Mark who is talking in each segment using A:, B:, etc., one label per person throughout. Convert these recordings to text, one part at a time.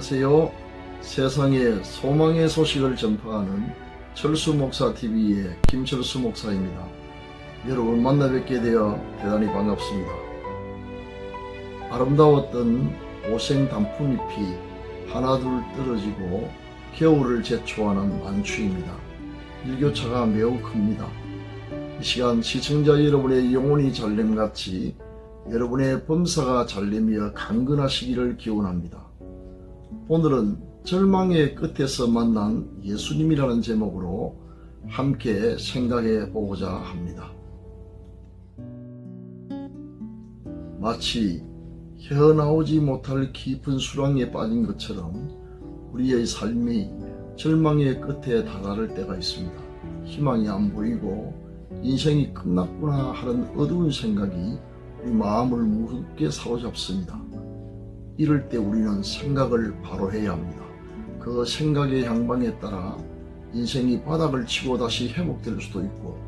A: 안녕하세요. 세상에 소망의 소식을 전파하는 철수목사TV의 김철수 목사입니다. 여러분 만나 뵙게 되어 대단히 반갑습니다. 아름다웠던 오색 단풍잎이 하나둘 떨어지고 겨울을 제초하는 만추입니다. 일교차가 매우 큽니다. 이 시간 시청자 여러분의 영혼이 잘됨같이 여러분의 범사가 잘되며 강건하시기를 기원합니다. 오늘은 절망의 끝에서 만난 예수님이라는 제목으로 함께 생각해 보고자 합니다. 마치 헤어나오지 못할 깊은 수렁에 빠진 것처럼 우리의 삶이 절망의 끝에 다다를 때가 있습니다. 희망이 안 보이고 인생이 끝났구나 하는 어두운 생각이 우리 마음을 무겁게 사로잡습니다. 이럴 때 우리는 생각을 바로 해야 합니다. 그 생각의 향방에 따라 인생이 바닥을 치고 다시 회복될 수도 있고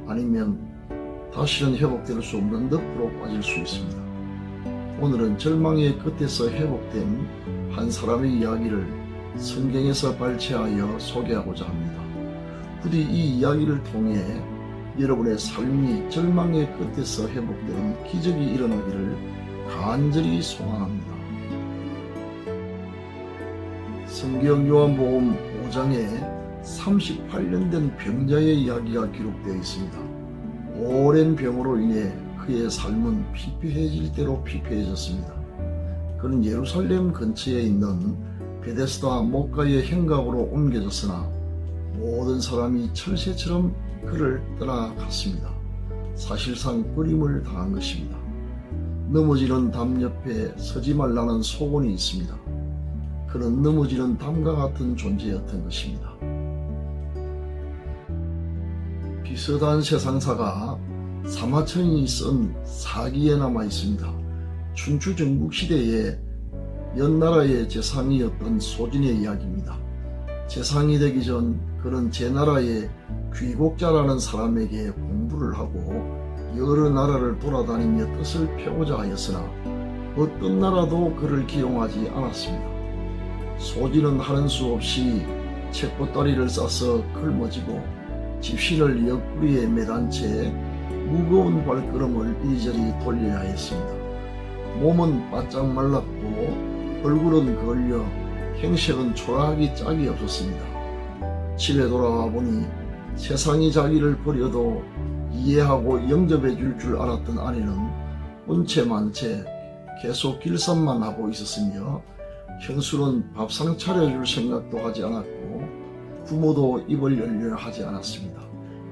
A: 아니면 다시는 회복될 수 없는 늪으로 빠질 수 있습니다. 오늘은 절망의 끝에서 회복된 한 사람의 이야기를 성경에서 발췌하여 소개하고자 합니다. 부디 이 이야기를 통해 여러분의 삶이 절망의 끝에서 회복되는 기적이 일어나기를 간절히 소망합니다. 성경 요한복음 5장에 38년 된 병자의 이야기가 기록되어 있습니다. 오랜 병으로 인해 그의 삶은 피폐해질 대로 피폐해졌습니다. 그는 예루살렘 근처에 있는 베데스다 목가의 행각으로 옮겨졌으나 모든 사람이 철새처럼 그를 떠나갔습니다. 사실상 버림을 당한 것입니다. 넘어지는 담 옆에 서지 말라는 소곤이 있습니다. 그는 넘어지는 담과 같은 존재였던 것입니다. 비슷한 세상사가 사마천인이 쓴 사기에 남아 있습니다. 춘추 전국시대에 연나라의 재상이었던 소진의 이야기입니다. 재상이 되기 전 그는 제 나라의 귀곡자라는 사람에게 공부를 하고 여러 나라를 돌아다니며 뜻을 펴고자 하였으나 어떤 나라도 그를 기용하지 않았습니다. 소진은 하는 수 없이 책보따리를 싸서 걸머지고 집신을 옆구리에 매단 채 무거운 발걸음을 이리저리 돌려야 했습니다. 몸은 바짝 말랐고 얼굴은 걸려 행색은 초라하기 짝이 없었습니다. 집에 돌아와 보니 세상이 자기를 버려도 이해하고 영접해 줄 알았던 아내는 운채만 채 계속 길쌈만 하고 있었으며 형수는 밥상 차려줄 생각도 하지 않았고 부모도 입을 열려 하지 않았습니다.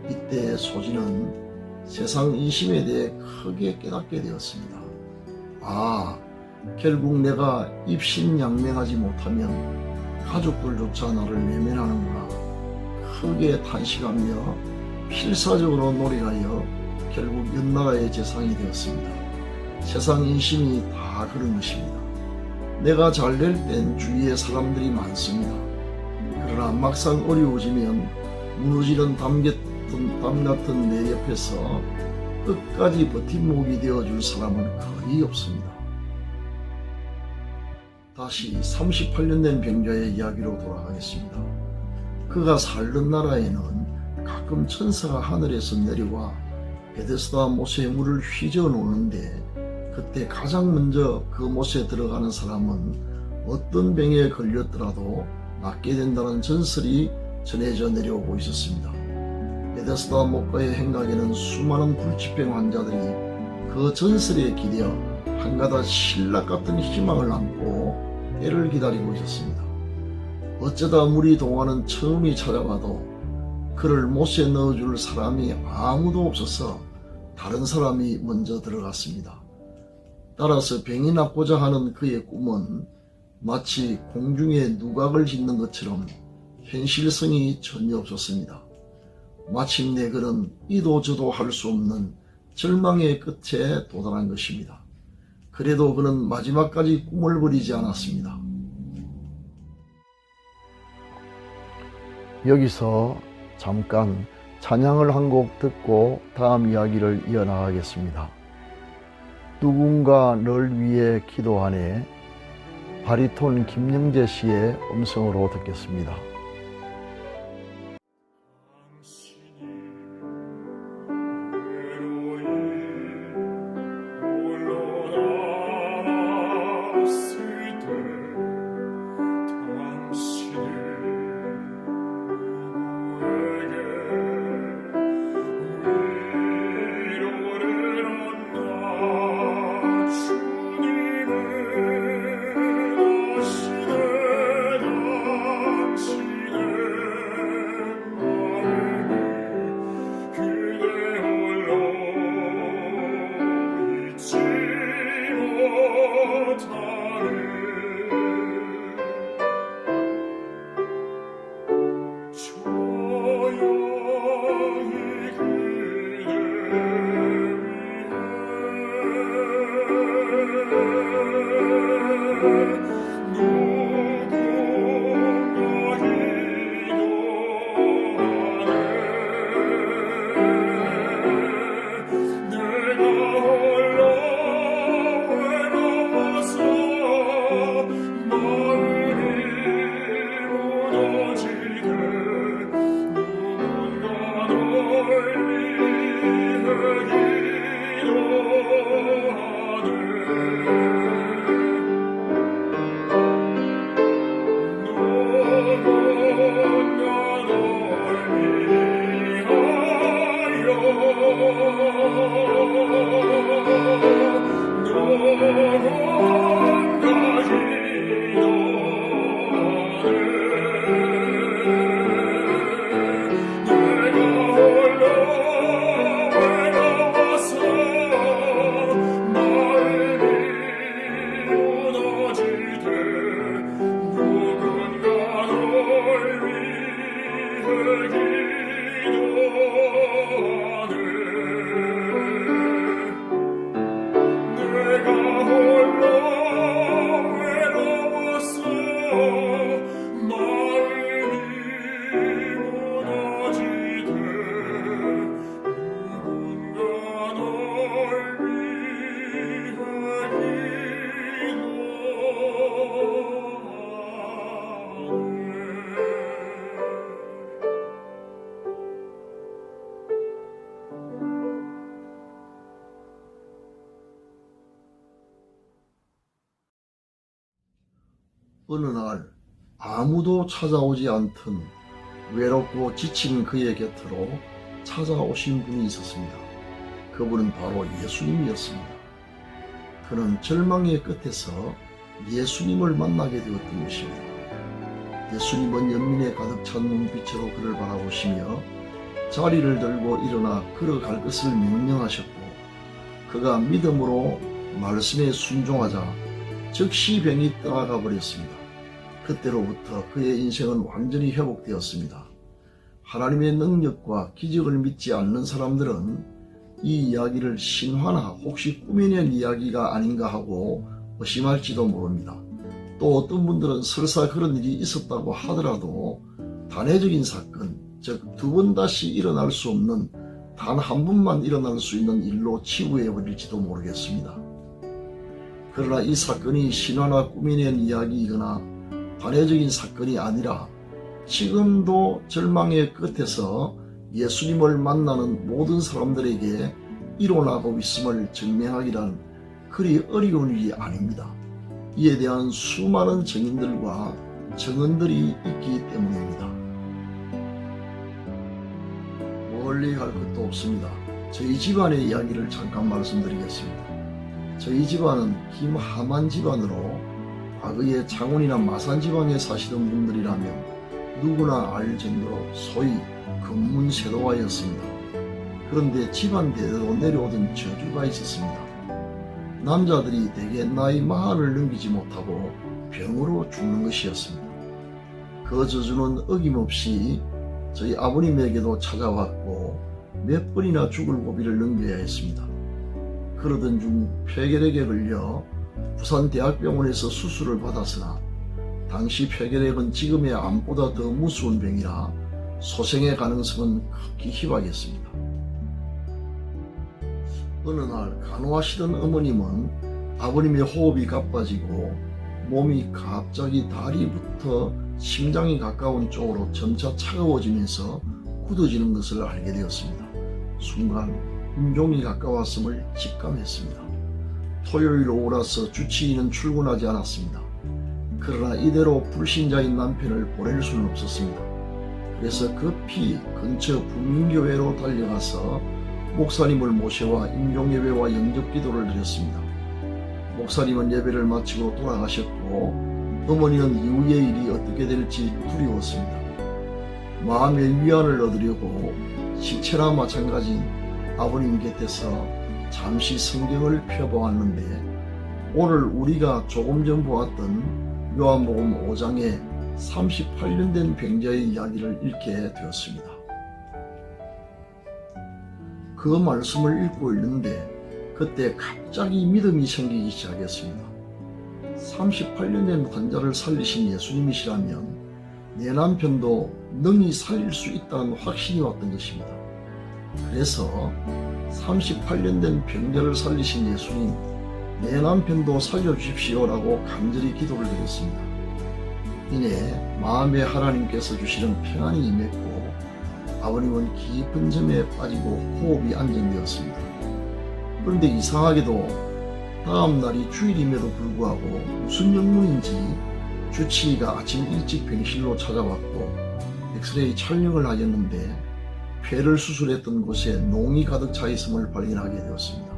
A: 이때 소진은 세상 인심에 대해 크게 깨닫게 되었습니다. 결국 내가 입신양명하지 못하면 가족들조차 나를 외면하는구나. 크게 탄식하며 필사적으로 노력하여 결국 연나라의 재상이 되었습니다. 세상 인심이 다 그런 것입니다. 내가 잘 될 땐 주위에 사람들이 많습니다. 그러나 막상 어려워지면 무너지는 담 같은 내 옆에서 끝까지 버팀목이 되어줄 사람은 거의 없습니다. 다시 38년 된 병자의 이야기로 돌아가겠습니다. 그가 살던 나라에는 가끔 천사가 하늘에서 내려와 베데스다 못에 물을 휘저어 놓는데 그때 가장 먼저 그 못에 들어가는 사람은 어떤 병에 걸렸더라도 낫게 된다는 전설이 전해져 내려오고 있었습니다. 베데스다 목가의 행각에는 수많은 불치병 환자들이 그 전설에 기대어 한가닥 신락 같은 희망을 안고 때를 기다리고 있었습니다. 어쩌다 물이 동하는 처음이 찾아와도 그를 못에 넣어줄 사람이 아무도 없어서 다른 사람이 먼저 들어갔습니다. 따라서 병이 낫고자 하는 그의 꿈은 마치 공중에 누각을 짓는 것처럼 현실성이 전혀 없었습니다. 마침내 그는 이도 저도 할 수 없는 절망의 끝에 도달한 것입니다. 그래도 그는 마지막까지 꿈을 버리지 않았습니다. 여기서 잠깐 찬양을 한 곡 듣고 다음 이야기를 이어나가겠습니다. 누군가 널 위해 기도하네. 바리톤 김영재 씨의 음성으로 듣겠습니다. 어느 날 아무도 찾아오지 않던 외롭고 지친 그의 곁으로 찾아오신 분이 있었습니다. 그분은 바로 예수님이었습니다. 그는 절망의 끝에서 예수님을 만나게 되었던 것입니다. 예수님은 연민에 가득 찬 눈빛으로 그를 바라보시며 자리를 들고 일어나 걸어갈 것을 명령하셨고, 그가 믿음으로 말씀에 순종하자 즉시 병이 떠나가 버렸습니다. 그때로부터 그의 인생은 완전히 회복되었습니다. 하나님의 능력과 기적을 믿지 않는 사람들은 이 이야기를 신화나 혹시 꾸며낸 이야기가 아닌가 하고 의심할지도 모릅니다. 또 어떤 분들은 설사 그런 일이 있었다고 하더라도 단회적인 사건, 즉 두 번 다시 일어날 수 없는 단 한 번만 일어날 수 있는 일로 치부해 버릴지도 모르겠습니다. 그러나 이 사건이 신화나 꾸며낸 이야기이거나 단회적인 사건이 아니라 지금도 절망의 끝에서 예수님을 만나는 모든 사람들에게 일어나고 있음을 증명하기란 그리 어려운 일이 아닙니다. 이에 대한 수많은 증인들과 증언들이 있기 때문입니다. 멀리 갈 것도 없습니다. 저희 집안의 이야기를 잠깐 말씀드리겠습니다. 저희 집안은 김하만 집안으로 과거에 창원이나 마산 지방에 사시던 분들이라면 누구나 알 정도로 소위 금문세도가였습니다. 그런데 집안 대대로 내려오던 저주가 있었습니다. 남자들이 대개 나이 40을 넘기지 못하고 병으로 죽는 것이었습니다. 그 저주는 어김없이 저희 아버님에게도 찾아왔고 몇 번이나 죽을 고비를 넘겨야 했습니다. 그러던 중 폐결핵에 걸려 부산대학병원에서 수술을 받았으나 당시 폐결핵은 지금의 암보다 더 무서운 병이라 소생의 가능성은 극히 희박했습니다. 어느 날 간호하시던 어머님은 아버님의 호흡이 가빠지고 몸이 갑자기 다리부터 심장이 가까운 쪽으로 점차 차가워지면서 굳어지는 것을 알게 되었습니다. 순간 임종이 가까웠음을 직감했습니다. 토요일 오후라서 주치의는 출근하지 않았습니다. 그러나 이대로 불신자인 남편을 보낼 수는 없었습니다. 그래서 급히 근처 부민교회로 달려가서 목사님을 모셔와 임종예배와 영접기도를 드렸습니다. 목사님은 예배를 마치고 돌아가셨고 어머니는 이후의 일이 어떻게 될지 두려웠습니다. 마음의 위안을 얻으려고 시체나 마찬가지인 아버님 곁에서 잠시 성경을 펴보았는데 오늘 우리가 조금 전 보았던 요한복음 5장의 38년 된 병자의 이야기를 읽게 되었습니다. 그 말씀을 읽고 있는데 그때 갑자기 믿음이 생기기 시작했습니다. 38년 된 환자를 살리신 예수님이시라면 내 남편도 능히 살릴 수 있다는 확신이 왔던 것입니다. 그래서 38년 된 병자를 살리신 예수님, 내 남편도 살려주십시오라고 간절히 기도를 드렸습니다. 이내 마음에 하나님께서 주시는 평안이 임했고 아버님은 깊은 잠에 빠지고 호흡이 안정되었습니다. 그런데 이상하게도 다음 날이 주일임에도 불구하고 무슨 영문인지 주치의가 아침 일찍 병실로 찾아왔고 엑스레이 촬영을 하였는데 폐를 수술했던 곳에 농이 가득 차 있음을 발견하게 되었습니다.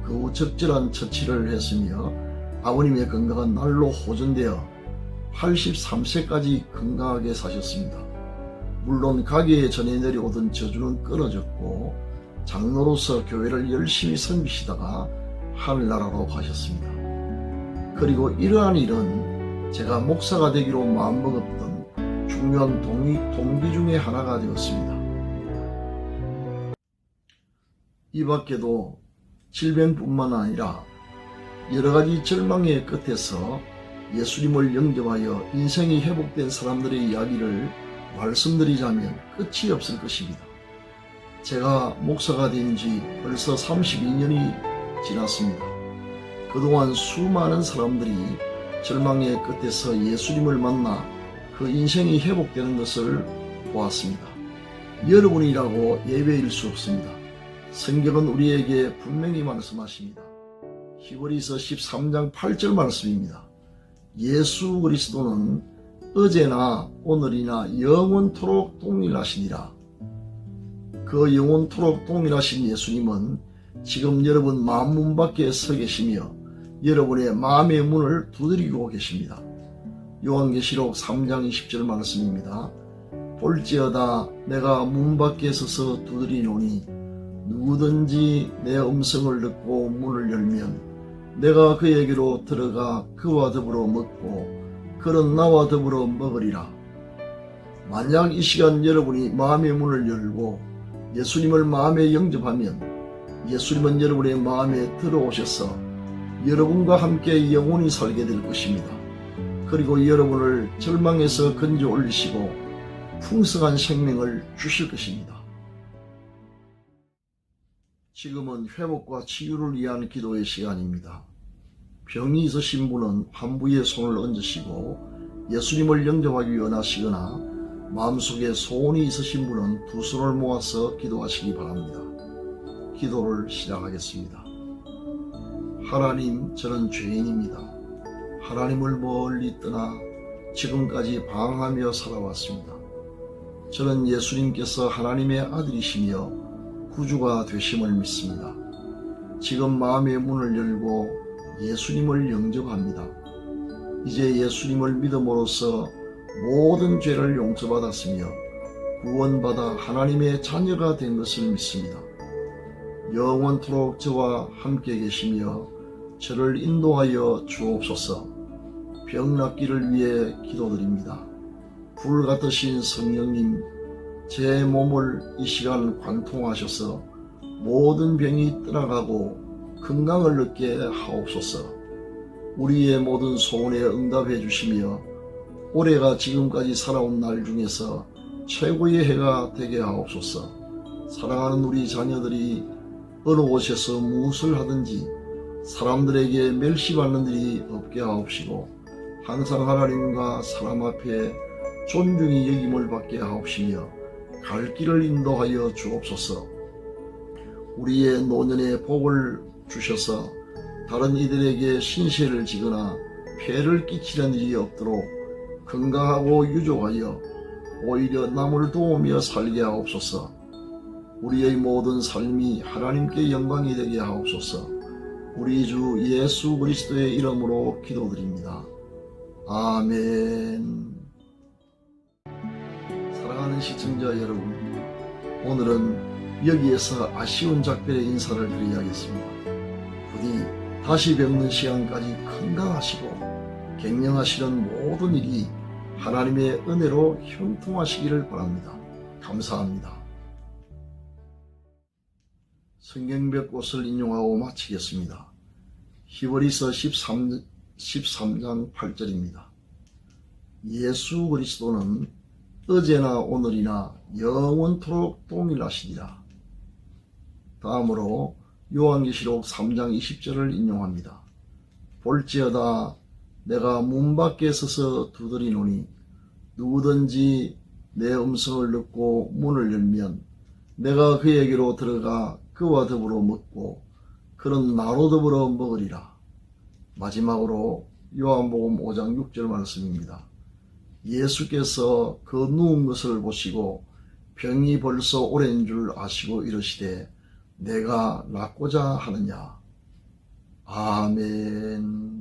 A: 그 후 적절한 처치를 했으며 아버님의 건강은 날로 호전되어 83세까지 건강하게 사셨습니다. 물론 가게에 전해 내려오던 저주는 끊어졌고 장로로서 교회를 열심히 섬기시다가 하늘나라로 가셨습니다. 그리고 이러한 일은 제가 목사가 되기로 마음먹었던 중요한 동기 중에 하나가 되었습니다. 이 밖에도 질병뿐만 아니라 여러가지 절망의 끝에서 예수님을 영접하여 인생이 회복된 사람들의 이야기를 말씀드리자면 끝이 없을 것입니다. 제가 목사가 된 지 벌써 32년이 지났습니다. 그동안 수많은 사람들이 절망의 끝에서 예수님을 만나 그 인생이 회복되는 것을 보았습니다. 여러분이라고 예외일 수 없습니다. 성경은 우리에게 분명히 말씀하십니다. 히브리서 13장 8절 말씀입니다. 예수 그리스도는 어제나 오늘이나 영원토록 동일하시니라. 그 영원토록 동일하신 예수님은 지금 여러분 마음 문 밖에 서 계시며 여러분의 마음의 문을 두드리고 계십니다. 요한계시록 3장 20절 말씀입니다. 볼지어다 내가 문 밖에 서서 두드리노니 누구든지 내 음성을 듣고 문을 열면 내가 그에게로 들어가 그와 더불어 먹고 그는 나와 더불어 먹으리라. 만약 이 시간 여러분이 마음의 문을 열고 예수님을 마음에 영접하면 예수님은 여러분의 마음에 들어오셔서 여러분과 함께 영원히 살게 될 것입니다. 그리고 여러분을 절망에서 건져 올리시고 풍성한 생명을 주실 것입니다. 지금은 회복과 치유를 위한 기도의 시간입니다. 병이 있으신 분은 환부에 손을 얹으시고 예수님을 영접하기 원하시거나 마음속에 소원이 있으신 분은 두 손을 모아서 기도하시기 바랍니다. 기도를 시작하겠습니다. 하나님, 저는 죄인입니다. 하나님을 멀리 떠나 지금까지 방황하며 살아왔습니다. 저는 예수님께서 하나님의 아들이시며 구주가 되심을 믿습니다. 지금 마음의 문을 열고 예수님을 영접합니다. 이제 예수님을 믿음으로써 모든 죄를 용서받았으며 구원받아 하나님의 자녀가 된 것을 믿습니다. 영원토록 저와 함께 계시며 저를 인도하여 주옵소서. 병 낫기를 위해 기도드립니다. 불 같으신 성령님, 제 몸을 이 시간 관통하셔서 모든 병이 떠나가고 건강을 얻게 하옵소서. 우리의 모든 소원에 응답해 주시며 올해가 지금까지 살아온 날 중에서 최고의 해가 되게 하옵소서. 사랑하는 우리 자녀들이 어느 곳에서 무엇을 하든지 사람들에게 멸시받는 일이 없게 하옵시고 항상 하나님과 사람 앞에 존중이 여김을 받게 하옵시며 갈 길을 인도하여 주옵소서. 우리의 노년에 복을 주셔서 다른 이들에게 신세를 지거나 폐를 끼치는 일이 없도록 건강하고 유족하여 오히려 남을 도우며 살게 하옵소서. 우리의 모든 삶이 하나님께 영광이 되게 하옵소서. 우리 주 예수 그리스도의 이름으로 기도드립니다. 아멘. 사랑하는 시청자 여러분, 오늘은 여기에서 아쉬운 작별의 인사를 드려야겠습니다. 부디 다시 뵙는 시간까지 건강하시고 갱년하시는 모든 일이 하나님의 은혜로 형통하시기를 바랍니다. 감사합니다. 성경 몇 곳을 인용하고 마치겠습니다. 히브리서 13장 8절입니다. 예수 그리스도는 어제나 오늘이나 영원토록 동일하시니라. 다음으로 요한계시록 3장 20절을 인용합니다. 볼지어다 내가 문 밖에 서서 두드리노니 누구든지 내 음성을 듣고 문을 열면 내가 그에게로 들어가 그와 더불어 먹고 그는 나로 더불어 먹으리라. 마지막으로 요한복음 5장 6절 말씀입니다. 예수께서 그 누운 것을 보시고 병이 벌써 오랜 줄 아시고 이르시되 내가 낫고자 하느냐. 아멘.